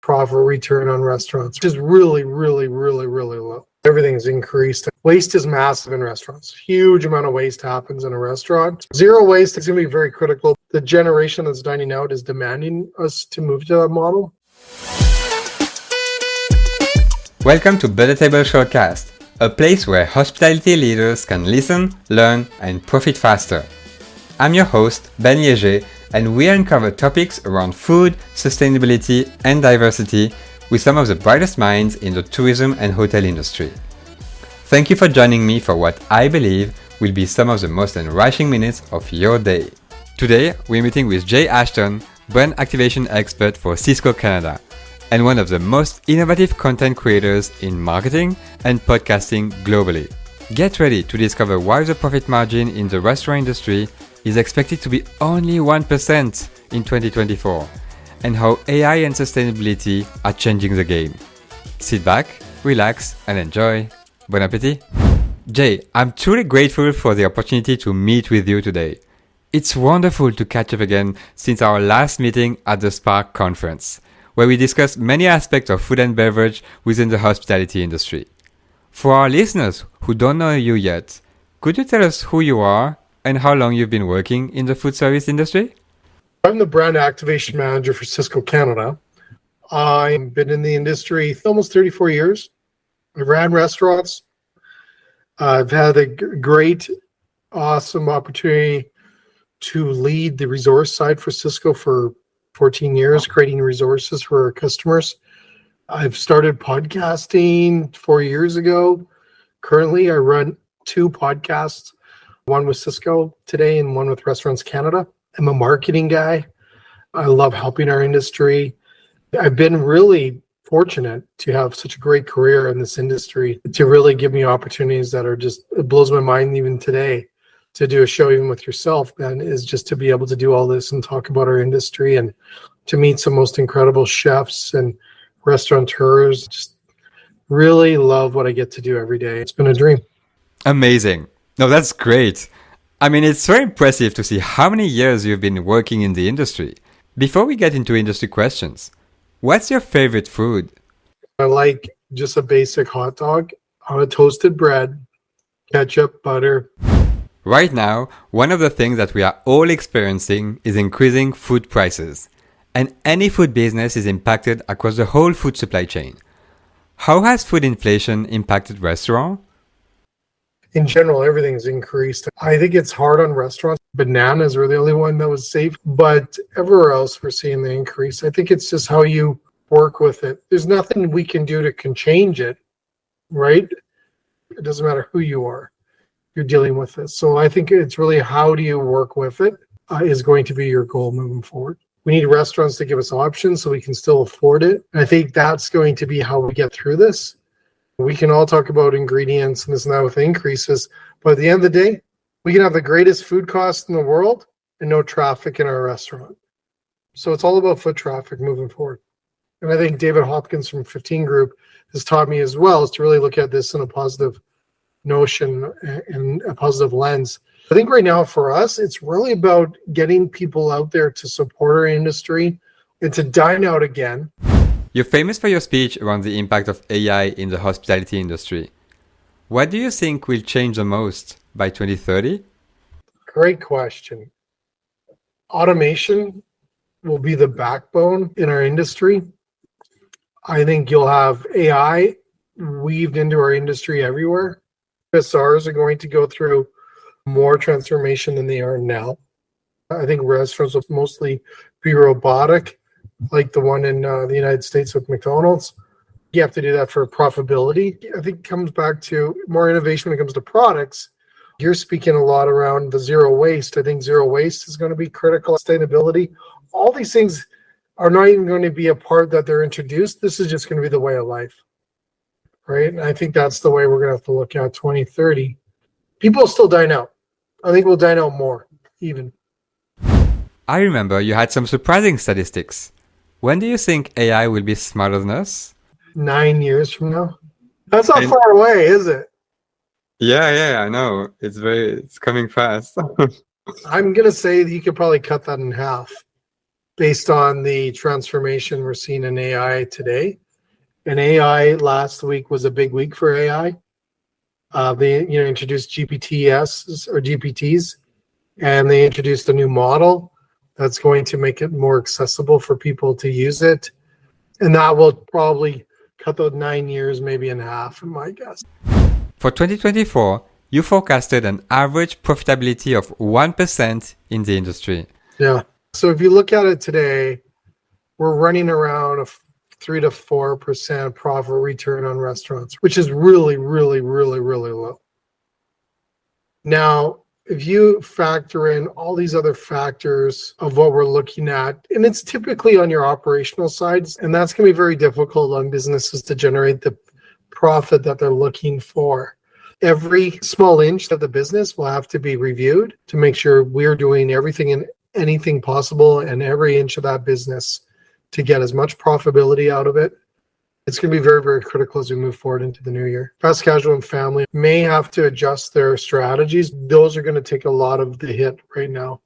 profit return on restaurants, which is really, really, really, really low. Everything's increased. Waste is massive in restaurants. Huge amount of waste happens in a restaurant. Zero waste is going to be very critical. The generation that's dining out is demanding us to move to that model. Welcome to BetterTable Shortcast, a place where hospitality leaders can listen, learn, and profit faster. I'm your host, Ben Léger, and we uncover topics around food, sustainability, and diversity with some of the brightest minds in the tourism and hotel industry. Thank you for joining me for what I believe will be some of the most enriching minutes of your day. Today, we're meeting with Jay Ashton, brand activation expert for Sysco Canada, and one of the most innovative content creators in marketing and podcasting globally. Get ready to discover why the profit margin in the restaurant industry is expected to be only 1% in 2024, and how AI and sustainability are changing the game. Sit back, relax, and enjoy. Bon appétit! Jay, I'm truly grateful for the opportunity to meet with you today. It's wonderful to catch up again since our last meeting at the Spark conference, where we discussed many aspects of food and beverage within the hospitality industry. For our listeners who don't know you yet, could you tell us who you are and how long you've been working in the food service industry? I'm the brand activation manager for Sysco Canada. I've been in the industry almost 34 years. I ran restaurants. I've had a great, awesome opportunity to lead the resource side for Sysco for 14 years, creating resources for our customers. I've started podcasting 4 years ago. Currently, I run 2 podcasts, one with Sysco today and one with Restaurants Canada. I'm a marketing guy. I love helping our industry. I've been really fortunate to have such a great career in this industry to really give me opportunities that are just, it blows my mind even today to do a show even with yourself, Ben, is just to be able to do all this and talk about our industry and to meet some most incredible chefs and restaurateurs. Just really love what I get to do every day. It's been a dream. Amazing. No, that's great. I mean, it's very impressive to see how many years you've been working in the industry. Before we get into industry questions, what's your favorite food? I like just a basic hot dog on a toasted bread, ketchup, butter. Right now, one of the things that we are all experiencing is increasing food prices. And any food business is impacted across the whole food supply chain. How has food inflation impacted restaurants? In general, everything's increased. I think it's hard on restaurants. Bananas were the only one that was safe, but everywhere else we're seeing the increase. I think it's just how you work with it. There's nothing we can do to change it, right? It doesn't matter who you are. You're dealing with this. So I think it's really how do you work with it is going to be your goal moving forward. We need restaurants to give us options so we can still afford it. And I think that's going to be how we get through this. We can all talk about ingredients and this and that with increases, but at the end of the day, we can have the greatest food costs in the world and no traffic in our restaurant. So it's all about foot traffic moving forward. And I think David Hopkins from 15 Group has taught me as well is to really look at this in a positive notion and a positive lens. I think right now for us, it's really about getting people out there to support our industry and to dine out again. You're famous for your speech around the impact of AI in the hospitality industry. What do you think will change the most by 2030? Great question. Automation will be the backbone in our industry. I think you'll have AI weaved into our industry everywhere. SRs are going to go through more transformation than they are now. I think restaurants will mostly be robotic, like the one in the United States with McDonald's. You have to do that for profitability. I think it comes back to more innovation when it comes to products. You're speaking a lot around the zero waste. I think zero waste is going to be critical. Sustainability. All these things are not even going to be a part that they're introduced. This is just going to be the way of life, right? And I think that's the way we're going to have to look at 2030. People still dine out. I think we'll dine out more, even. I remember you had some surprising statistics. When do you think AI will be smarter than us? 9 years from now. That's not far away, is it? Yeah, I know. It's coming fast. I'm going to say that you could probably cut that in half. based on the transformation we're seeing in AI today. And AI last week was a big week for AI. They introduced GPTs or GPTs, and they introduced a new model that's going to make it more accessible for people to use it. And that will probably cut those 9 years maybe in half, in my guess. For 2024, you forecasted an average profitability of 1% in the industry. Yeah. So if you look at it today, we're running around a 3 to 4% profit return on restaurants, which is really, really, really, really low. Now, if you factor in all these other factors of what we're looking at, and it's typically on your operational sides, and that's going to be very difficult on businesses to generate the profit that they're looking for. Every small inch of the business will have to be reviewed to make sure we're doing everything and anything possible in every inch of that business to get as much profitability out of it. It's going to be very, very critical as we move forward into the new year. Fast casual and family may have to adjust their strategies. Those are going to take a lot of the hit right now,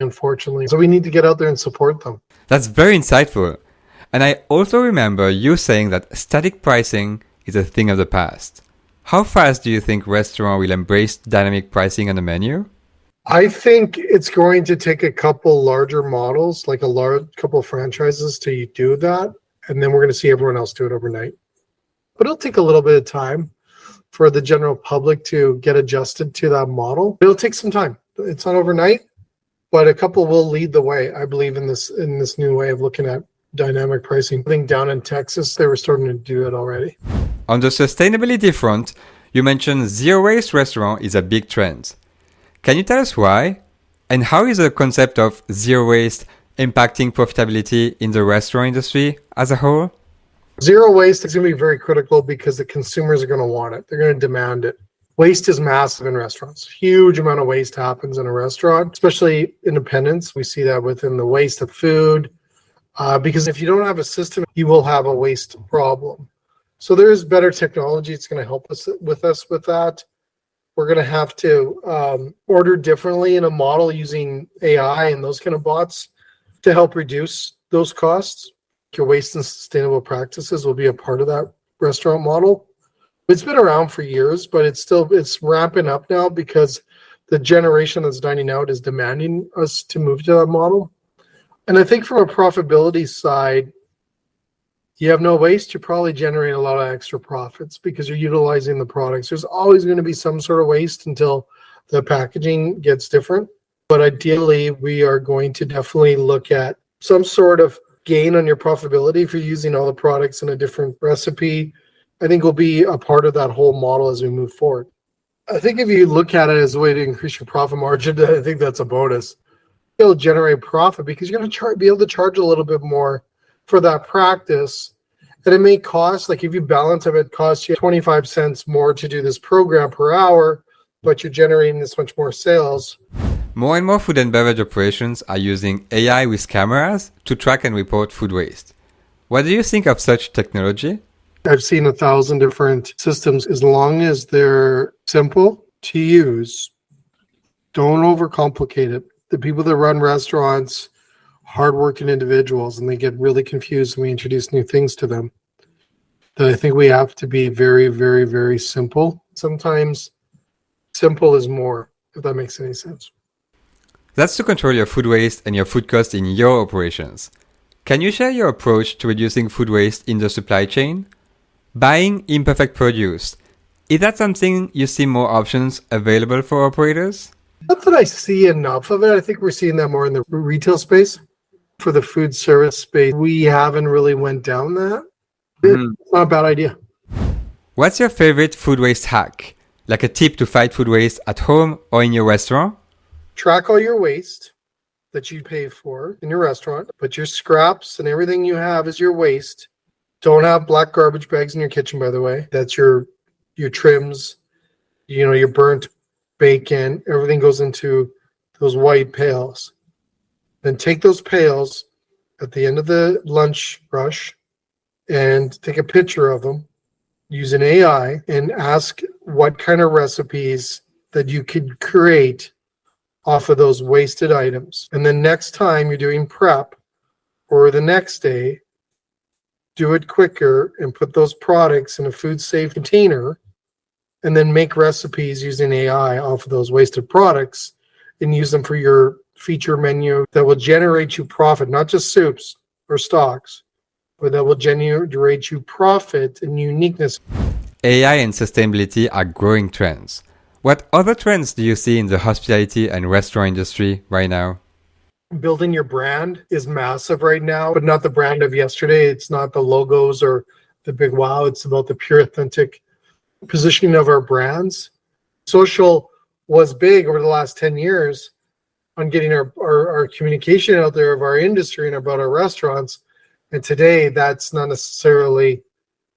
unfortunately. So we need to get out there and support them. That's very insightful. And I also remember you saying that static pricing is a thing of the past. How fast do you think restaurants will embrace dynamic pricing on the menu? I think it's going to take a couple larger models, like a large couple franchises to do that. And then we're going to see everyone else do it overnight. But it'll take a little bit of time for the general public to get adjusted to that model. It'll take some time. It's not overnight, but a couple will lead the way, I believe, in this new way of looking at dynamic pricing. I think down in Texas, they were starting to do it already. On the sustainability front, you mentioned zero-waste restaurant is a big trend. Can you tell us why? And how is the concept of zero waste impacting profitability in the restaurant industry as a whole? Zero waste is going to be very critical because the consumers are going to want it. They're going to demand it. Waste is massive in restaurants. Huge amount of waste happens in a restaurant, especially independents. We see that within the waste of food, because if you don't have a system, you will have a waste problem. So there is better technology. It's going to help us with that. We're going to have to order differently in a model using AI and those kind of bots to help reduce those costs. Your waste and sustainable practices will be a part of that restaurant model. It's been around for years, but it's ramping up now because the generation that's dining out is demanding us to move to that model. And I think from a profitability side, you have no waste, you probably generate a lot of extra profits because you're utilizing the products. There's always going to be some sort of waste until the packaging gets different. But ideally, we are going to definitely look at some sort of gain on your profitability if you're using all the products in a different recipe. I think will be a part of that whole model as we move forward. I think if you look at it as a way to increase your profit margin, I think that's a bonus. It'll generate profit because you're going to be able to charge a little bit more for that practice. And it may cost, like if you balance it costs you 25 cents more to do this program per hour, but you're generating this much more sales. More and more food and beverage operations are using AI with cameras to track and report food waste. What do you think of such technology? I've seen 1,000 different systems. As long as they're simple to use, don't overcomplicate it. The people that run restaurants, hardworking individuals, and they get really confused when we introduce new things to them. That I think we have to be very, very, very simple. Sometimes simple is more, if that makes any sense. That's to control your food waste and your food cost in your operations. Can you share your approach to reducing food waste in the supply chain? Buying imperfect produce. Is that something you see more options available for operators? Not that I see enough of it. I think we're seeing that more in the retail space. For the food service space, we haven't really went down that. It's not a bad idea. What's your favorite food waste hack? Like a tip to fight food waste at home or in your restaurant? Track all your waste that you pay for in your restaurant. Put your scraps and everything you have is your waste. Don't have black garbage bags in your kitchen, by the way. That's your trims, your burnt bacon. Everything goes into those white pails. Then take those pails at the end of the lunch rush and take a picture of them, use an AI, and ask what kind of recipes that you could create off of those wasted items. And then next time you're doing prep, or the next day, do it quicker and put those products in a food safe container, and then make recipes using AI off of those wasted products and use them for your feature menu that will generate you profit, not just soups or stocks, but that will generate you profit and uniqueness. AI and sustainability are growing trends. What other trends do you see in the hospitality and restaurant industry right now? Building your brand is massive right now, but not the brand of yesterday. It's not the logos or the big wow. It's about the pure, authentic positioning of our brands. Social was big over the last 10 years on getting our communication out there of our industry and about our restaurants. And today, that's not necessarily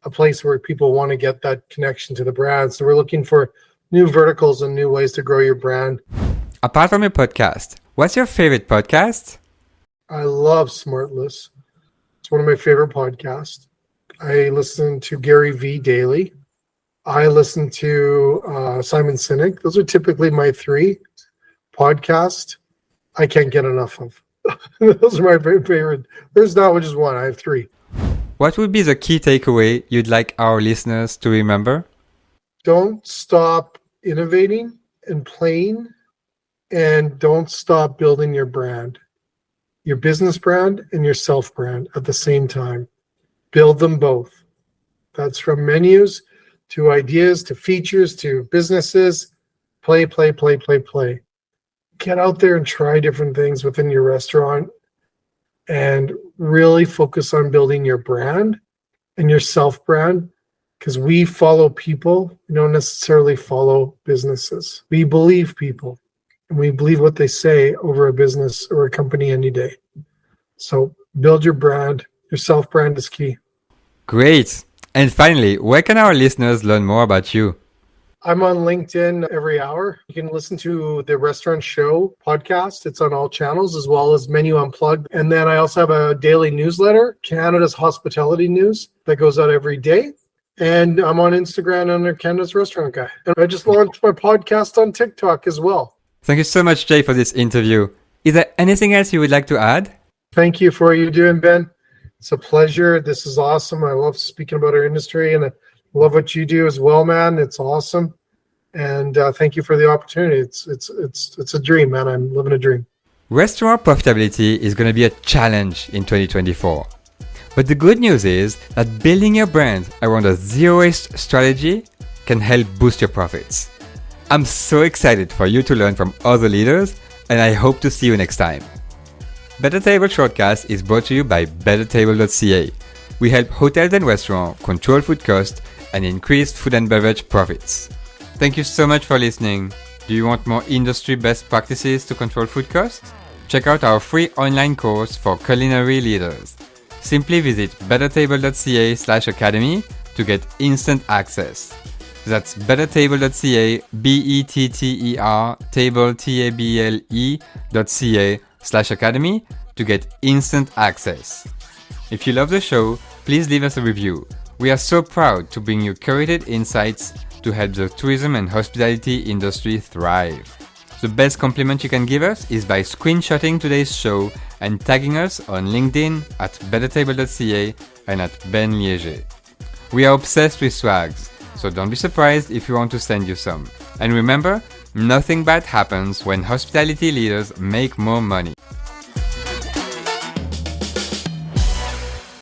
a place where people want to get that connection to the brand. So we're looking for new verticals and new ways to grow your brand. Apart from your podcast, what's your favorite podcast? I love Smartless. It's one of my favorite podcasts. I listen to Gary Vee daily. I listen to Simon Sinek. Those are typically my three podcasts I can't get enough of. Those are my favorite. There's not just one. I have three. What would be the key takeaway you'd like our listeners to remember? Don't stop innovating and playing, and don't stop building your brand, your business brand and your self brand at the same time. Build them both. That's from menus to ideas to features to businesses. Play. Get out there and try different things within your restaurant and really focus on building your brand and your self brand, because we follow people. We don't necessarily follow businesses. We believe people and we believe what they say over a business or a company any day. So build your brand. Your self brand is key. Great. And finally, where can our listeners learn more about you? I'm on LinkedIn every hour. You can listen to the Restaurant Show podcast. It's on all channels, as well as Menu Unplugged. And then I also have a daily newsletter, Canada's Hospitality News, that goes out every day. And I'm on Instagram under Canada's Restaurant Guy. And I just launched my podcast on TikTok as well. Thank you so much, Jay, for this interview. Is there anything else you would like to add? Thank you for what you're doing, Ben. It's a pleasure. This is awesome. I love speaking about our industry, and I love what you do as well, man. It's awesome. And thank you for the opportunity. It's a dream, man. I'm living a dream. Restaurant profitability is going to be a challenge in 2024. But the good news is that building your brand around a zero-waste strategy can help boost your profits. I'm so excited for you to learn from other leaders, and I hope to see you next time. BetterTable Shortcast is brought to you by BetterTable.ca. We help hotels and restaurants control food costs and increase food and beverage profits. Thank you so much for listening. Do you want more industry best practices to control food costs? Check out our free online course for culinary leaders. Simply visit bettertable.ca/academy to get instant access. That's bettertable.ca, bettertable.ca/academy to get instant access. If you love the show, please leave us a review. We are so proud to bring you curated insights to help the tourism and hospitality industry thrive. The best compliment you can give us is by screenshotting today's show and tagging us on LinkedIn at bettertable.ca and at Ben Liege. We are obsessed with swags, so don't be surprised if we want to send you some. And remember, nothing bad happens when hospitality leaders make more money.